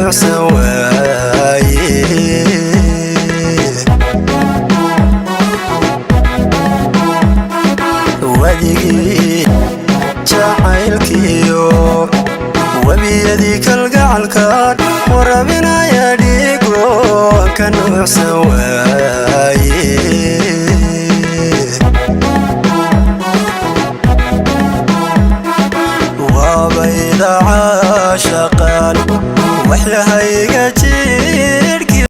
nuucsan waaye wadigii jacaylkiyo wabiyadii kalgacalkaan warabinaya dhiigo ka nuucsan waaye wabayda caashaqaan waxyahayga